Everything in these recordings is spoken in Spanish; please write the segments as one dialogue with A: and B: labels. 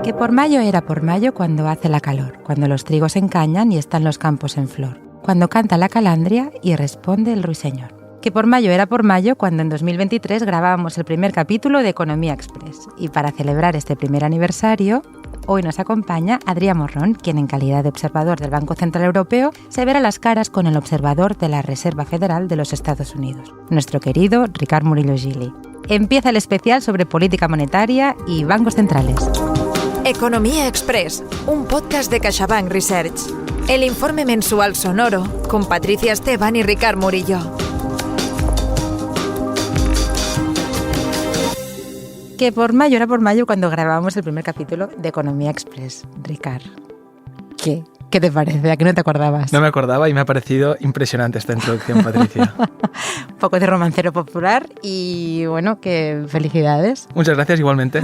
A: Que por mayo era por mayo cuando hace la calor, cuando los trigos encañan y están los campos en flor, cuando canta la calandria y responde el ruiseñor. Que por mayo era por mayo cuando en 2023 grabábamos el primer capítulo de Economía Express. Y para celebrar este primer aniversario, hoy nos acompaña Adrià Morrón, quien en calidad de observador del Banco Central Europeo se verá las caras con el observador de la Reserva Federal de los Estados Unidos, nuestro querido Ricard Murillo-Gili. Empieza el especial sobre política monetaria y bancos centrales.
B: Economía Express, un podcast de CaixaBank Research. El informe mensual sonoro con Patricia Esteban y Ricard Murillo.
A: Que por mayo era por mayo cuando grabábamos el primer capítulo de Economía Express. Ricard, ¿qué te parece? ¿A qué no te acordabas?
C: No me acordaba y me ha parecido impresionante esta introducción, Patricia.
A: Un poco de romancero popular y bueno, que felicidades.
C: Muchas gracias, igualmente.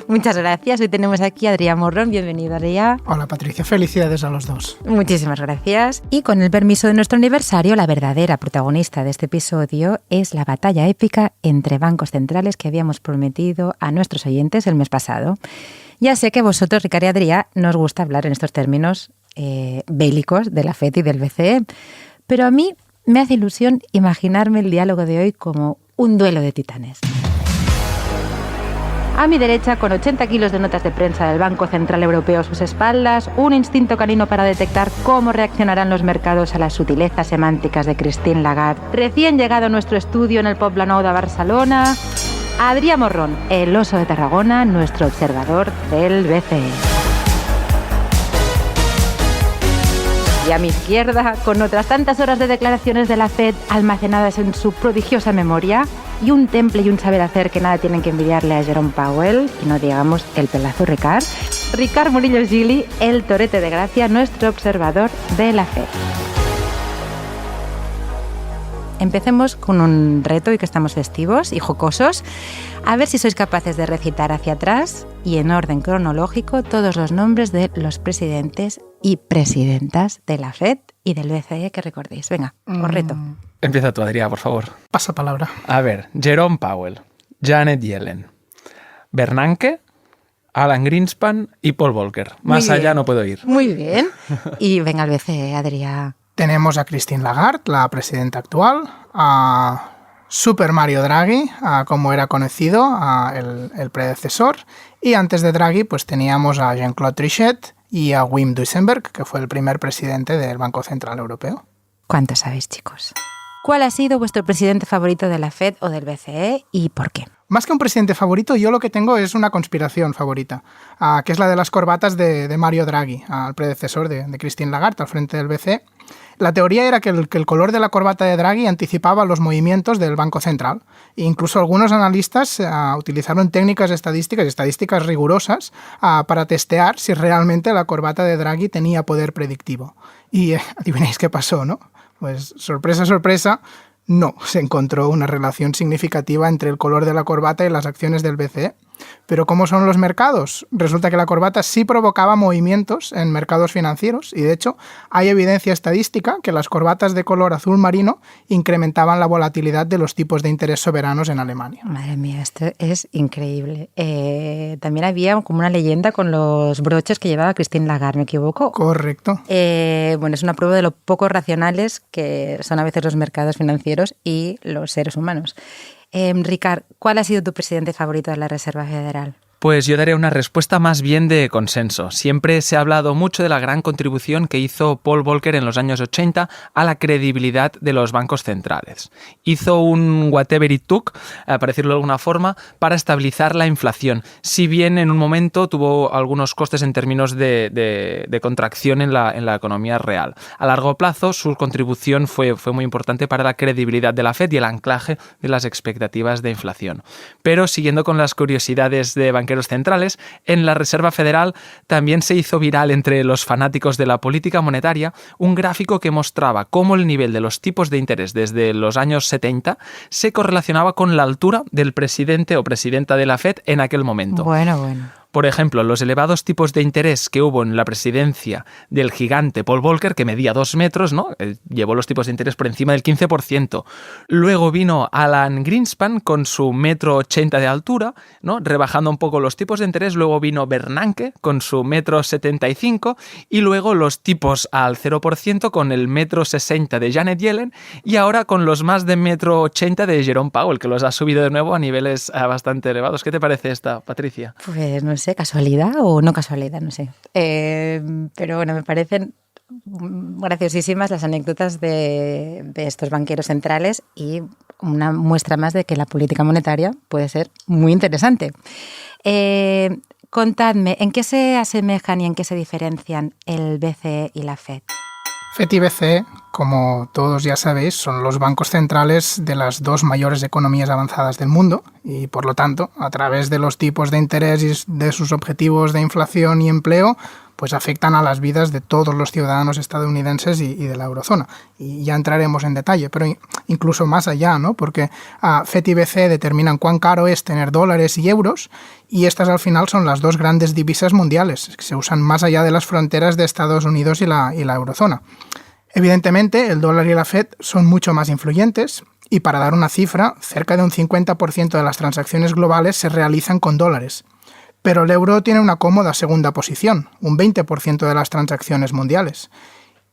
A: Muchas gracias. Hoy tenemos aquí a Adrià Morrón. Bienvenido, Adrià.
D: Hola, Patricia. Felicidades a los dos.
A: Muchísimas gracias. Y con el permiso de nuestro aniversario, la verdadera protagonista de este episodio es la batalla épica entre bancos centrales que habíamos prometido a nuestros oyentes el mes pasado. Ya sé que a vosotros, Ricard y Adrià, nos gusta hablar en estos términos bélicos de la FED y del BCE, pero a mí me hace ilusión imaginarme el diálogo de hoy como un duelo de titanes. A mi derecha, con 80 kilos de notas de prensa del Banco Central Europeo a sus espaldas, un instinto canino para detectar cómo reaccionarán los mercados a las sutilezas semánticas de Christine Lagarde, recién llegado a nuestro estudio en el Poblenou de Barcelona, Adrià Morrón, el oso de Tarragona, nuestro observador del BCE. Y a mi izquierda, con otras tantas horas de declaraciones de la FED almacenadas en su prodigiosa memoria y un temple y un saber hacer que nada tienen que envidiarle a Jerome Powell, y no digamos el pelazo Ricard Murillo-Gili, el torete de gracia, nuestro observador de la FED. Empecemos con un reto y que estamos festivos y jocosos. A ver si sois capaces de recitar hacia atrás y en orden cronológico todos los nombres de los presidentes y presidentas de la FED y del BCE que recordéis. Venga, os reto.
C: Empieza tú, Adrià, por favor.
D: Pasa palabra.
C: A ver, Jerome Powell, Janet Yellen, Bernanke, Alan Greenspan y Paul Volcker. Más allá no puedo ir.
A: Muy bien. Y venga el BCE, Adrià.
D: Tenemos a Christine Lagarde, la presidenta actual, a Super Mario Draghi, como era conocido, el predecesor, y antes de Draghi pues teníamos a Jean-Claude Trichet y a Wim Duisenberg, que fue el primer presidente del Banco Central Europeo.
A: ¿Cuánto sabéis, chicos? ¿Cuál ha sido vuestro presidente favorito de la FED o del BCE y por qué?
D: Más que un presidente favorito, yo lo que tengo es una conspiración favorita, que es la de las corbatas de Mario Draghi, el predecesor de Christine Lagarde al frente del BCE. La teoría era que el color de la corbata de Draghi anticipaba los movimientos del Banco Central. E incluso algunos analistas utilizaron técnicas estadísticas rigurosas para testear si realmente la corbata de Draghi tenía poder predictivo. Y adivináis qué pasó, ¿no? Pues sorpresa, sorpresa, no se encontró una relación significativa entre el color de la corbata y las acciones del BCE. Pero ¿cómo son los mercados? Resulta que la corbata sí provocaba movimientos en mercados financieros y de hecho hay evidencia estadística que las corbatas de color azul marino incrementaban la volatilidad de los tipos de interés soberanos en Alemania.
A: Madre mía, esto es increíble. También había como una leyenda con los broches que llevaba Christine Lagarde, ¿me equivoco?
D: Correcto.
A: Bueno, es una prueba de lo poco racionales que son a veces los mercados financieros y los seres humanos. Ricard, ¿cuál ha sido tu presidente favorito de la Reserva Federal?
C: Pues yo daré una respuesta más bien de consenso. Siempre se ha hablado mucho de la gran contribución que hizo Paul Volcker en los años 80 a la credibilidad de los bancos centrales. Hizo un whatever it took, para decirlo de alguna forma, para estabilizar la inflación. Si bien en un momento tuvo algunos costes en términos de contracción en la economía real. A largo plazo su contribución fue muy importante para la credibilidad de la FED y el anclaje de las expectativas de inflación. Pero siguiendo con las curiosidades de banqueros centrales, en la Reserva Federal también se hizo viral entre los fanáticos de la política monetaria un gráfico que mostraba cómo el nivel de los tipos de interés desde los años 70 se correlacionaba con la altura del presidente o presidenta de la FED en aquel momento.
A: Bueno.
C: Por ejemplo, los elevados tipos de interés que hubo en la presidencia del gigante Paul Volcker, que medía 2 metros, ¿no? Llevó los tipos de interés por encima del 15%. Luego vino Alan Greenspan con su 1,80 m de altura, ¿no? Rebajando un poco los tipos de interés. Luego vino Bernanke con su 1,75 m y luego los tipos al 0% con el 1,60 m de Janet Yellen y ahora con los más de 1,80 m de Jerome Powell, que los ha subido de nuevo a niveles bastante elevados. ¿Qué te parece esta, Patricia?
A: Pues no sé, casualidad o no casualidad, no sé. Pero bueno, me parecen graciosísimas las anécdotas de estos banqueros centrales y una muestra más de que la política monetaria puede ser muy interesante. Contadme, ¿en qué se asemejan y en qué se diferencian el BCE y la FED?
D: FED y BCE, como todos ya sabéis, son los bancos centrales de las dos mayores economías avanzadas del mundo y, por lo tanto, a través de los tipos de interés y de sus objetivos de inflación y empleo, pues afectan a las vidas de todos los ciudadanos estadounidenses y de la eurozona. Y ya entraremos en detalle, pero incluso más allá, ¿no? Porque FED y BCE determinan cuán caro es tener dólares y euros, y estas al final son las dos grandes divisas mundiales que se usan más allá de las fronteras de Estados Unidos y la eurozona. Evidentemente, el dólar y la FED son mucho más influyentes, y para dar una cifra, cerca de un 50% de las transacciones globales se realizan con dólares. Pero el euro tiene una cómoda segunda posición, un 20% de las transacciones mundiales.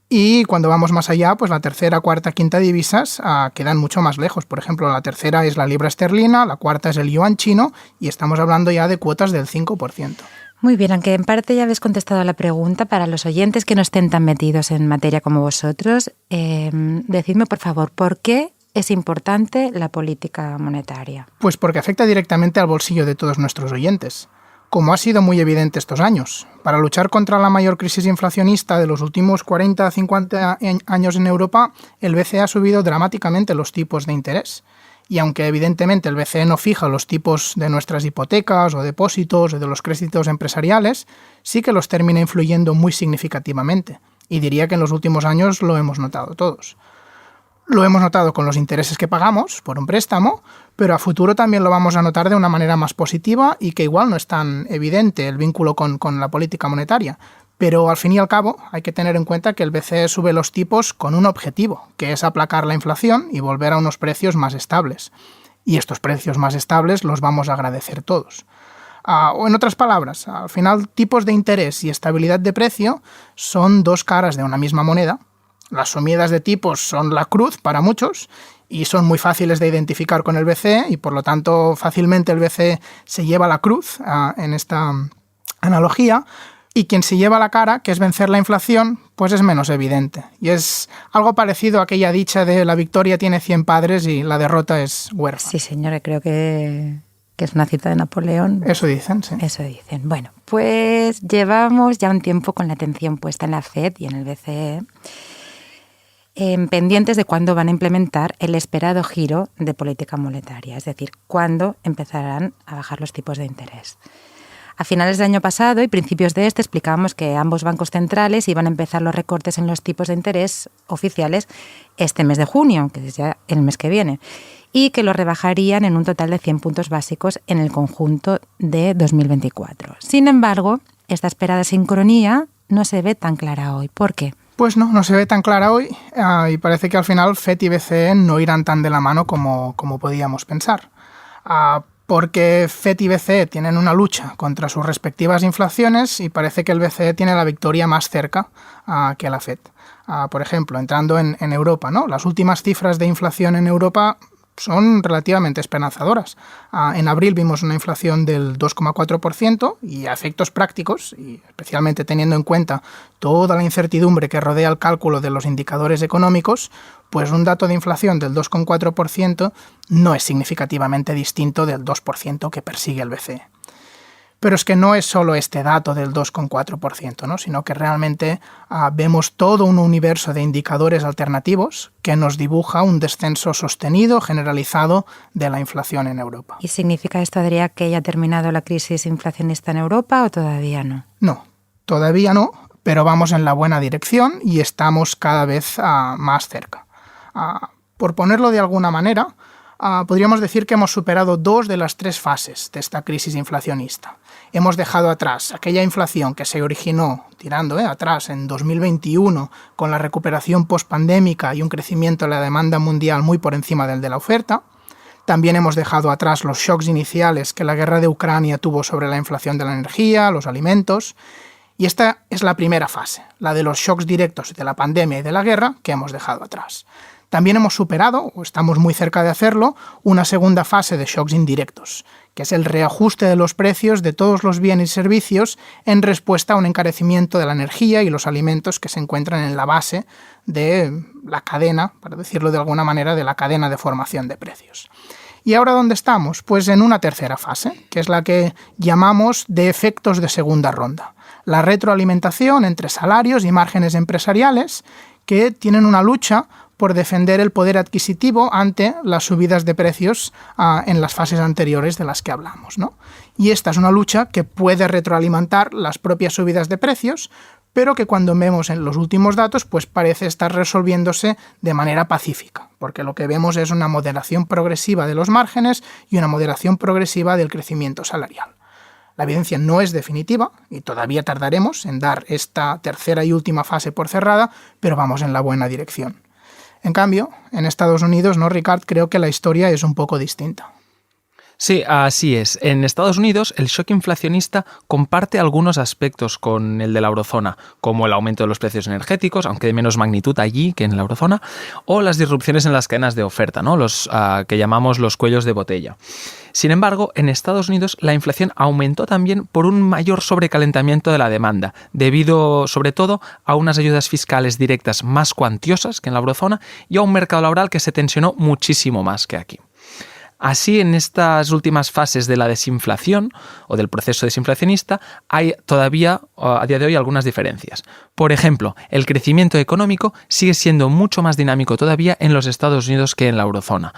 D: Y cuando vamos más allá, pues la tercera, cuarta, quinta divisas quedan mucho más lejos. Por ejemplo, la tercera es la libra esterlina, la cuarta es el yuan chino y estamos hablando ya de cuotas del 5%.
A: Muy bien, aunque en parte ya habéis contestado a la pregunta, para los oyentes que no estén tan metidos en materia como vosotros, decidme por favor, ¿por qué es importante la política monetaria? Pues
D: porque afecta directamente al bolsillo de todos nuestros oyentes. Como ha sido muy evidente estos años. Para luchar contra la mayor crisis inflacionista de los últimos 40-50 años en Europa, el BCE ha subido dramáticamente los tipos de interés. Y aunque evidentemente el BCE no fija los tipos de nuestras hipotecas o depósitos o de los créditos empresariales, sí que los termina influyendo muy significativamente. Y diría que en los últimos años lo hemos notado todos. Lo hemos notado con los intereses que pagamos por un préstamo, pero a futuro también lo vamos a notar de una manera más positiva y que igual no es tan evidente el vínculo con la política monetaria. Pero al fin y al cabo hay que tener en cuenta que el BCE sube los tipos con un objetivo, que es aplacar la inflación y volver a unos precios más estables. Y estos precios más estables los vamos a agradecer todos. O en otras palabras, al final tipos de interés y estabilidad de precio son dos caras de una misma moneda. Las sumidas de tipos son la cruz para muchos y son muy fáciles de identificar con el BCE y por lo tanto fácilmente el BCE se lleva la cruz en esta analogía, y quien se lleva la cara, que es vencer la inflación, pues es menos evidente. Y es algo parecido a aquella dicha de la victoria tiene 100 padres y la derrota es huérfana.
A: Sí, señora, creo que es una cita de Napoleón.
D: Eso dicen, sí.
A: Eso dicen. Bueno, pues llevamos ya un tiempo con la atención puesta en la FED y en el BCE, pendientes de cuándo van a implementar el esperado giro de política monetaria, es decir, cuándo empezarán a bajar los tipos de interés. A finales del año pasado y principios de este explicábamos que ambos bancos centrales iban a empezar los recortes en los tipos de interés oficiales este mes de junio, que es ya el mes que viene, y que los rebajarían en un total de 100 puntos básicos en el conjunto de 2024. Sin embargo, esta esperada sincronía no se ve tan clara hoy. ¿Por qué?
D: Pues no se ve tan clara hoy y parece que al final FED y BCE no irán tan de la mano como podíamos pensar. Porque FED y BCE tienen una lucha contra sus respectivas inflaciones y parece que el BCE tiene la victoria más cerca que la FED. Por ejemplo, entrando en Europa, ¿no? Las últimas cifras de inflación en Europa son relativamente esperanzadoras. En abril vimos una inflación del 2,4% y a efectos prácticos, y especialmente teniendo en cuenta toda la incertidumbre que rodea el cálculo de los indicadores económicos, pues un dato de inflación del 2,4% no es significativamente distinto del 2% que persigue el BCE. Pero es que no es solo este dato del 2,4%, ¿no? Sino que realmente vemos todo un universo de indicadores alternativos que nos dibuja un descenso sostenido, generalizado de la inflación en Europa.
A: ¿Y significa esto, Adrià, que ya ha terminado la crisis inflacionista en Europa o todavía no?
D: No, todavía no, pero vamos en la buena dirección y estamos cada vez más cerca. Por ponerlo de alguna manera, podríamos decir que hemos superado 2 de las 3 fases de esta crisis inflacionista. Hemos dejado atrás aquella inflación que se originó tirando atrás en 2021 con la recuperación postpandémica y un crecimiento de la demanda mundial muy por encima del de la oferta. También hemos dejado atrás los shocks iniciales que la guerra de Ucrania tuvo sobre la inflación de la energía, los alimentos. Y esta es la primera fase, la de los shocks directos de la pandemia y de la guerra que hemos dejado atrás. También hemos superado, o estamos muy cerca de hacerlo, una segunda fase de shocks indirectos, que es el reajuste de los precios de todos los bienes y servicios en respuesta a un encarecimiento de la energía y los alimentos que se encuentran en la base de la cadena, para decirlo de alguna manera, de la cadena de formación de precios. ¿Y ahora dónde estamos? Pues en una tercera fase, que es la que llamamos de efectos de segunda ronda. La retroalimentación entre salarios y márgenes empresariales que tienen una lucha por defender el poder adquisitivo ante las subidas de precios en las fases anteriores de las que hablamos, ¿no? Y esta es una lucha que puede retroalimentar las propias subidas de precios, pero que cuando vemos en los últimos datos pues parece estar resolviéndose de manera pacífica, porque lo que vemos es una moderación progresiva de los márgenes y una moderación progresiva del crecimiento salarial. La evidencia no es definitiva y todavía tardaremos en dar esta tercera y última fase por cerrada, pero vamos en la buena dirección. En cambio, en Estados Unidos, ¿no, Ricard? Creo que la historia es un poco distinta.
C: Sí, así es. En Estados Unidos, el shock inflacionista comparte algunos aspectos con el de la eurozona, como el aumento de los precios energéticos, aunque de menos magnitud allí que en la eurozona, o las disrupciones en las cadenas de oferta, ¿no? Los que llamamos los cuellos de botella. Sin embargo, en Estados Unidos la inflación aumentó también por un mayor sobrecalentamiento de la demanda, debido sobre todo a unas ayudas fiscales directas más cuantiosas que en la eurozona y a un mercado laboral que se tensionó muchísimo más que aquí. Así, en estas últimas fases de la desinflación o del proceso desinflacionista hay todavía, a día de hoy, algunas diferencias. Por ejemplo, el crecimiento económico sigue siendo mucho más dinámico todavía en los Estados Unidos que en la eurozona.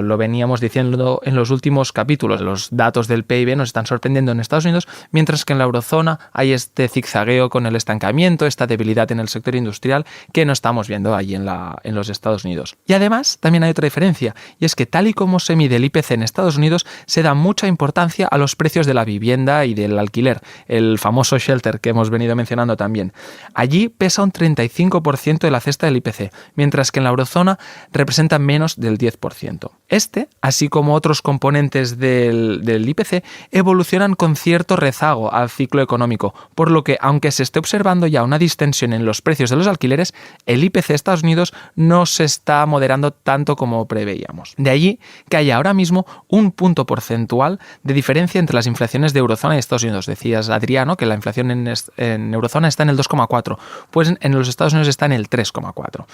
C: Lo veníamos diciendo en los últimos capítulos. Los datos del PIB nos están sorprendiendo en Estados Unidos, mientras que en la eurozona hay este zigzagueo con el estancamiento, esta debilidad en el sector industrial que no estamos viendo allí en los Estados Unidos. Y además, también hay otra diferencia, y es que tal y como se mide el IPC en Estados Unidos, se da mucha importancia a los precios de la vivienda y del alquiler, el famoso shelter que hemos venido mencionando también. Allí pesa un 35% de la cesta del IPC, mientras que en la eurozona representa menos del 10%. Este, así como otros componentes del IPC, evolucionan con cierto rezago al ciclo económico, por lo que, aunque se esté observando ya una distensión en los precios de los alquileres, el IPC de Estados Unidos no se está moderando tanto como preveíamos. De allí que haya ahora mismo un punto porcentual de diferencia entre las inflaciones de eurozona y Estados Unidos. Decías, Adriano, que la inflación en eurozona está en el 2,4, pues en los Estados Unidos está en el 3,4.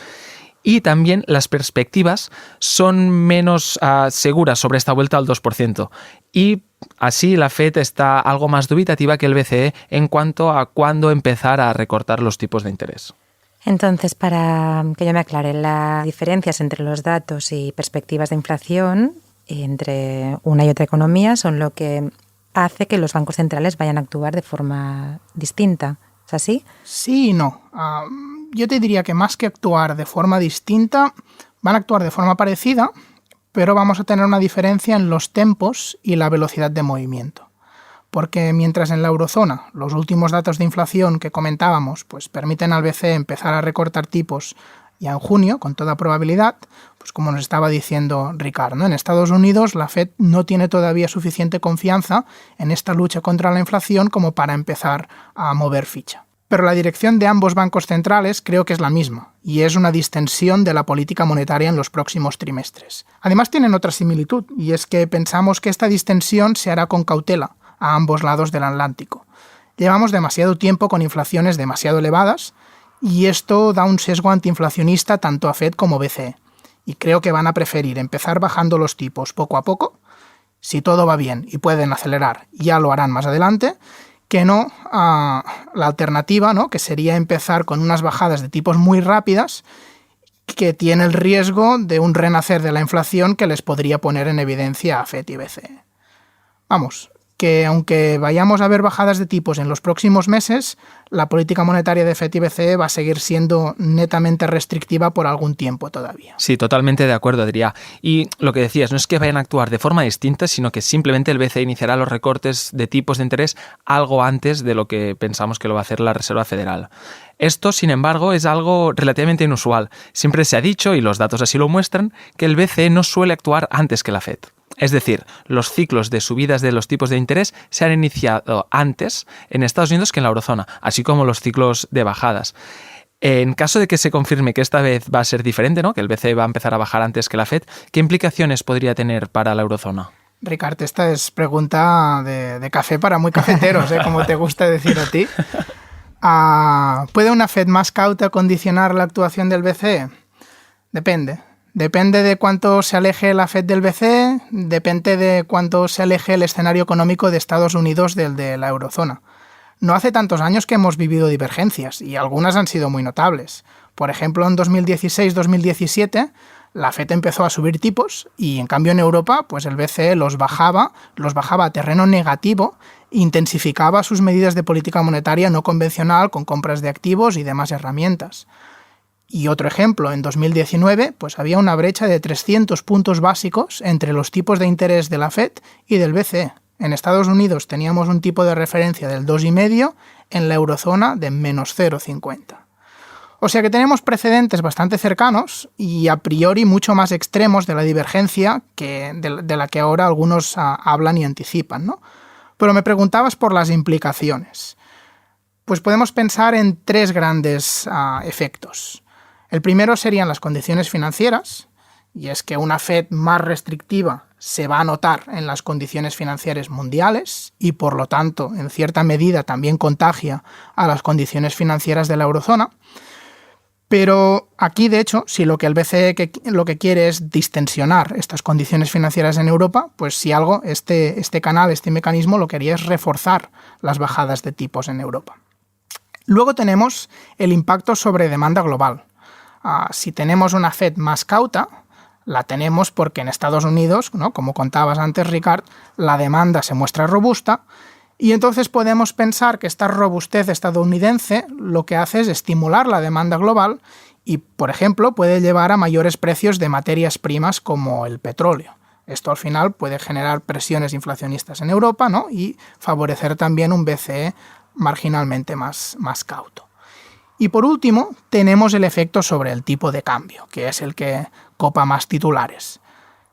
C: Y también las perspectivas son menos seguras sobre esta vuelta al 2%. Y así la FED está algo más dubitativa que el BCE en cuanto a cuándo empezar a recortar los tipos de interés.
A: Entonces, para que yo me aclare, las diferencias entre los datos y perspectivas de inflación entre una y otra economía son lo que hace que los bancos centrales vayan a actuar de forma distinta. ¿Es así?
D: Sí y no. Yo te diría que más que actuar de forma distinta, van a actuar de forma parecida, pero vamos a tener una diferencia en los tempos y la velocidad de movimiento. Porque mientras en la eurozona los últimos datos de inflación que comentábamos pues permiten al BCE empezar a recortar tipos ya en junio, con toda probabilidad, pues como nos estaba diciendo Ricard, ¿no? En Estados Unidos la FED no tiene todavía suficiente confianza en esta lucha contra la inflación como para empezar a mover ficha. Pero la dirección de ambos bancos centrales creo que es la misma, y es una distensión de la política monetaria en los próximos trimestres. Además tienen otra similitud, y es que pensamos que esta distensión se hará con cautela a ambos lados del Atlántico. Llevamos demasiado tiempo con inflaciones demasiado elevadas, y esto da un sesgo antiinflacionista tanto a FED como BCE. Y creo que van a preferir empezar bajando los tipos poco a poco, si todo va bien y pueden acelerar, ya lo harán más adelante, que no la alternativa, ¿no? Que sería empezar con unas bajadas de tipos muy rápidas que tiene el riesgo de un renacer de la inflación que les podría poner en evidencia a FED y BCE. Vamos, que aunque vayamos a ver bajadas de tipos en los próximos meses, la política monetaria de FED y BCE va a seguir siendo netamente restrictiva por algún tiempo todavía.
C: Sí, totalmente de acuerdo, Adrià. Y lo que decías, no es que vayan a actuar de forma distinta, sino que simplemente el BCE iniciará los recortes de tipos de interés algo antes de lo que pensamos que lo va a hacer la Reserva Federal. Esto, sin embargo, es algo relativamente inusual. Siempre se ha dicho, y los datos así lo muestran, que el BCE no suele actuar antes que la FED. Es decir, los ciclos de subidas de los tipos de interés se han iniciado antes en Estados Unidos que en la eurozona, así como los ciclos de bajadas. En caso de que se confirme que esta vez va a ser diferente, ¿no?, que el BCE va a empezar a bajar antes que la FED, ¿qué implicaciones podría tener para la eurozona?
D: Ricard, esta es pregunta de café para muy cafeteros, como te gusta decir a ti. ¿Puede una FED más cauta condicionar la actuación del BCE? Depende. Depende de cuánto se aleje la FED del BCE, depende de cuánto se aleje el escenario económico de Estados Unidos del de la eurozona. No hace tantos años que hemos vivido divergencias, y algunas han sido muy notables. Por ejemplo, en 2016-2017, la FED empezó a subir tipos, y en cambio en Europa, pues el BCE los bajaba a terreno negativo, e intensificaba sus medidas de política monetaria no convencional con compras de activos y demás herramientas. Y otro ejemplo, en 2019, pues había una brecha de 300 puntos básicos entre los tipos de interés de la FED y del BCE. En Estados Unidos teníamos un tipo de referencia del 2,5, en la eurozona de menos 0,50. O sea que tenemos precedentes bastante cercanos y a priori mucho más extremos de la divergencia que de la que ahora algunos hablan y anticipan, ¿no? Pero me preguntabas por las implicaciones. Pues podemos pensar en tres grandes efectos. El primero serían las condiciones financieras, y es que una FED más restrictiva se va a notar en las condiciones financieras mundiales y, por lo tanto, en cierta medida también contagia a las condiciones financieras de la eurozona. Pero aquí, de hecho, si lo que el BCE lo que quiere es distensionar estas condiciones financieras en Europa, pues si algo, este mecanismo lo que haría es reforzar las bajadas de tipos en Europa. Luego tenemos el impacto sobre demanda global. Si tenemos una FED más cauta, la tenemos porque en Estados Unidos, ¿no?, como contabas antes, Ricard, la demanda se muestra robusta, y entonces podemos pensar que esta robustez estadounidense lo que hace es estimular la demanda global y, por ejemplo, puede llevar a mayores precios de materias primas como el petróleo. Esto al final puede generar presiones inflacionistas en Europa, ¿no?, y favorecer también un BCE marginalmente más cauto. Y por último, tenemos el efecto sobre el tipo de cambio, que es el que copa más titulares.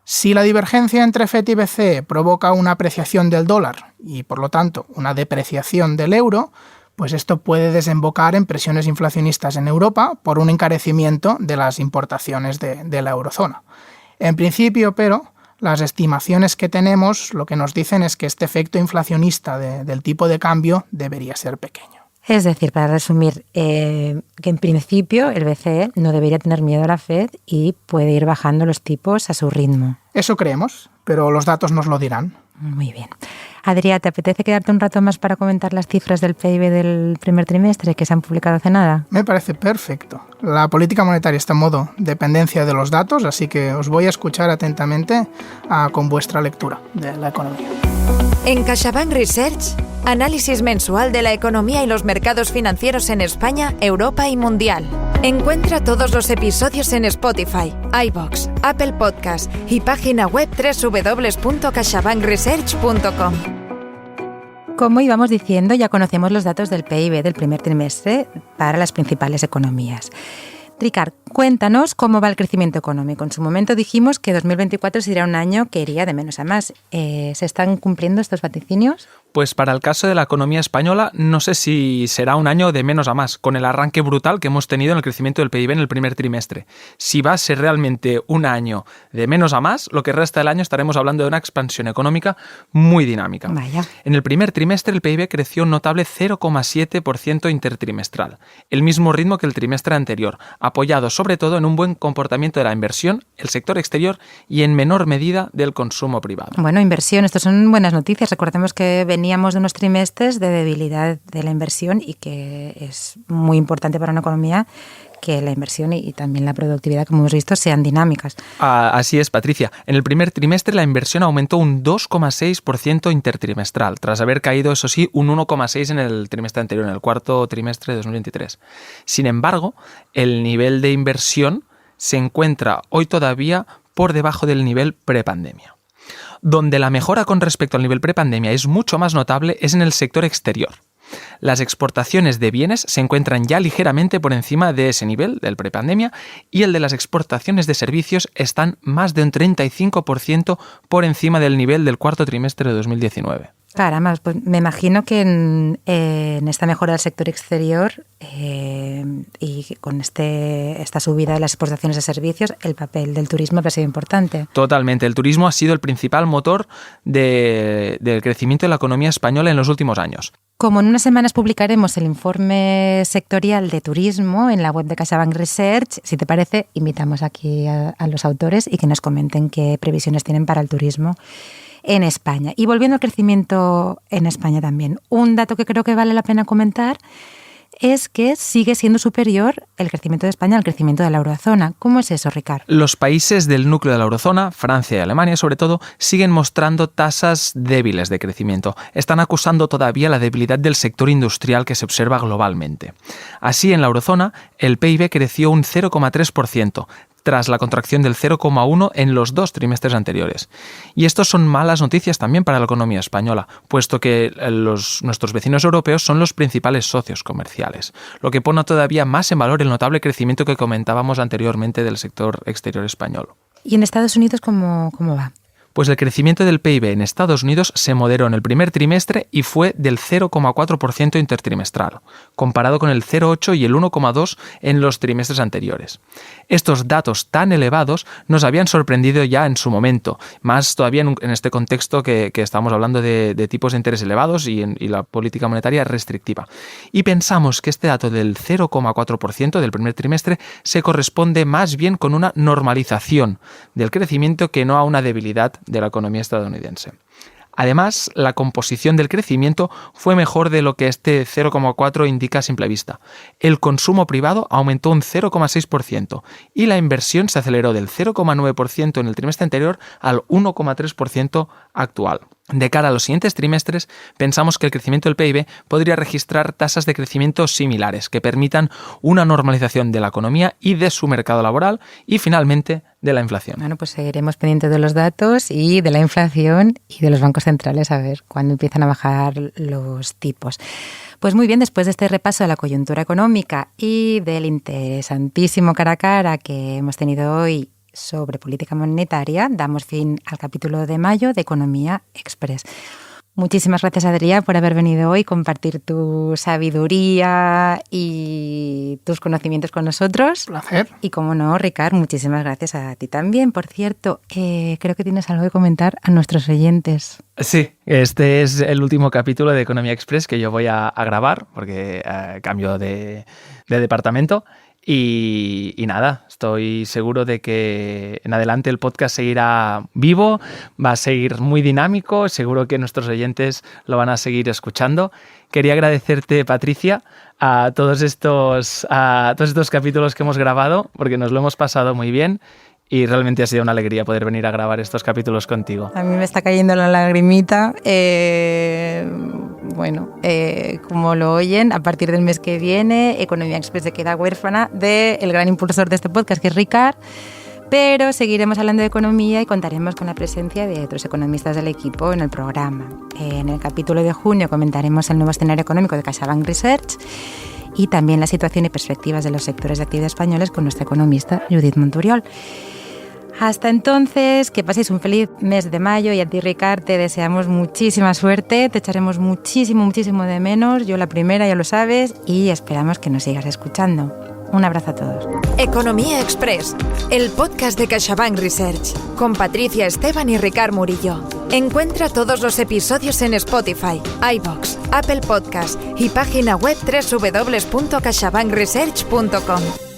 D: Si la divergencia entre FED y BCE provoca una apreciación del dólar y, por lo tanto, una depreciación del euro, pues esto puede desembocar en presiones inflacionistas en Europa por un encarecimiento de las importaciones de la eurozona. En principio, pero, las estimaciones que tenemos lo que nos dicen es que este efecto inflacionista del tipo de cambio debería ser pequeño.
A: Es decir, para resumir, que en principio el BCE no debería tener miedo a la FED y puede ir bajando los tipos a su ritmo.
D: Eso creemos, pero los datos nos lo dirán.
A: Muy bien. Adrià, ¿te apetece quedarte un rato más para comentar las cifras del PIB del primer trimestre que se han publicado hace nada?
D: Me parece perfecto. La política monetaria está en modo dependencia de los datos, así que os voy a escuchar atentamente con vuestra lectura de la economía.
B: En CaixaBank Research, análisis mensual de la economía y los mercados financieros en España, Europa y Mundial. Encuentra todos los episodios en Spotify, iVoox, Apple Podcast y página web www.caixabankresearch.com.
A: Como íbamos diciendo, ya conocemos los datos del PIB del primer trimestre para las principales economías. Ricard, cuéntanos cómo va el crecimiento económico. En su momento dijimos que 2024 sería un año que iría de menos a más. ¿Se están cumpliendo estos vaticinios?
C: Pues para el caso de la economía española, no sé si será un año de menos a más, con el arranque brutal que hemos tenido en el crecimiento del PIB en el primer trimestre. Si va a ser realmente un año de menos a más, lo que resta del año estaremos hablando de una expansión económica muy dinámica.
A: Vaya.
C: En el primer trimestre el PIB creció un notable 0,7% intertrimestral, el mismo ritmo que el trimestre anterior, apoyado sobre todo en un buen comportamiento de la inversión, el sector exterior y en menor medida del consumo privado.
A: Bueno, inversión, esto son buenas noticias. Recordemos que veníamos de unos trimestres de debilidad de la inversión y que es muy importante para una economía que la inversión y también la productividad, como hemos visto, sean dinámicas.
C: Así es, Patricia. En el primer trimestre la inversión aumentó un 2,6% intertrimestral, tras haber caído, eso sí, un 1,6% en el trimestre anterior, en el cuarto trimestre de 2023. Sin embargo, el nivel de inversión se encuentra hoy todavía por debajo del nivel prepandemia. Donde la mejora con respecto al nivel prepandemia es mucho más notable es en el sector exterior. Las exportaciones de bienes se encuentran ya ligeramente por encima de ese nivel del prepandemia y el de las exportaciones de servicios están más de un 35% por encima del nivel del cuarto trimestre de 2019.
A: Caramba, pues me imagino que en esta mejora del sector exterior y con esta subida de las exportaciones de servicios, el papel del turismo ha sido importante.
C: Totalmente. El turismo ha sido el principal motor del crecimiento de la economía española en los últimos años.
A: Como en unas semanas publicaremos el informe sectorial de turismo en la web de CaixaBank Research, si te parece, invitamos aquí a los autores y que nos comenten qué previsiones tienen para el turismo en España. Y volviendo al crecimiento en España también, un dato que creo que vale la pena comentar es que sigue siendo superior el crecimiento de España al crecimiento de la eurozona. ¿Cómo es eso, Ricard?
C: Los países del núcleo de la eurozona, Francia y Alemania sobre todo, siguen mostrando tasas débiles de crecimiento. Están acusando todavía la debilidad del sector industrial que se observa globalmente. Así, en la eurozona, el PIB creció un 0,3%, tras la contracción del 0,1% en los 2 trimestres anteriores. Y esto son malas noticias también para la economía española, puesto que nuestros vecinos europeos son los principales socios comerciales, lo que pone todavía más en valor el notable crecimiento que comentábamos anteriormente del sector exterior español.
A: ¿Y en Estados Unidos cómo va?
C: Pues el crecimiento del PIB en Estados Unidos se moderó en el primer trimestre y fue del 0,4% intertrimestral, comparado con el 0,8% y el 1,2% en los trimestres anteriores. Estos datos tan elevados nos habían sorprendido ya en su momento, más todavía en este contexto que estamos hablando de tipos de interés elevados y la política monetaria restrictiva. Y pensamos que este dato del 0,4% del primer trimestre se corresponde más bien con una normalización del crecimiento que no a una debilidad de la economía estadounidense. Además, la composición del crecimiento fue mejor de lo que este 0,4% indica a simple vista. El consumo privado aumentó un 0,6% y la inversión se aceleró del 0,9% en el trimestre anterior al 1,3% actual. De cara a los siguientes trimestres, pensamos que el crecimiento del PIB podría registrar tasas de crecimiento similares que permitan una normalización de la economía y de su mercado laboral y, finalmente, de la inflación.
A: Bueno, pues seguiremos pendientes de los datos y de la inflación y de los bancos centrales a ver cuándo empiezan a bajar los tipos. Pues muy bien, después de este repaso de la coyuntura económica y del interesantísimo cara a cara que hemos tenido hoy sobre política monetaria, damos fin al capítulo de mayo de Economía Express. Muchísimas gracias, Adrià, por haber venido hoy, compartir tu sabiduría y tus conocimientos con nosotros.
D: Placer.
A: Y como no, Ricard, muchísimas gracias a ti también. Por cierto, creo que tienes algo que comentar a nuestros oyentes.
C: Sí, este es el último capítulo de Economía Express que yo voy a grabar porque cambio de departamento. Y nada, estoy seguro de que en adelante el podcast seguirá vivo, va a seguir muy dinámico, seguro que nuestros oyentes lo van a seguir escuchando. Quería agradecerte, Patricia, a todos estos capítulos que hemos grabado, porque nos lo hemos pasado muy bien. Y realmente ha sido una alegría poder venir a grabar estos capítulos contigo.
A: A mí me está cayendo la lagrimita. Como lo oyen, a partir del mes que viene, Economía Express se queda huérfana del gran impulsor de este podcast, que es Ricard. Pero seguiremos hablando de economía y contaremos con la presencia de otros economistas del equipo en el programa. En el capítulo de junio comentaremos el nuevo escenario económico de CaixaBank Research y también la situación y perspectivas de los sectores de actividad españoles con nuestra economista Judith Monturiol. Hasta entonces, que paséis un feliz mes de mayo y a ti, Ricard, te deseamos muchísima suerte, te echaremos muchísimo de menos, yo la primera, ya lo sabes, y esperamos que nos sigas escuchando. Un abrazo a todos.
B: Economía Express, el podcast de CaixaBank Research, con Patricia Esteban y Ricard Murillo. Encuentra todos los episodios en Spotify, iVoox, Apple Podcasts y página web www.caixabankresearch.com.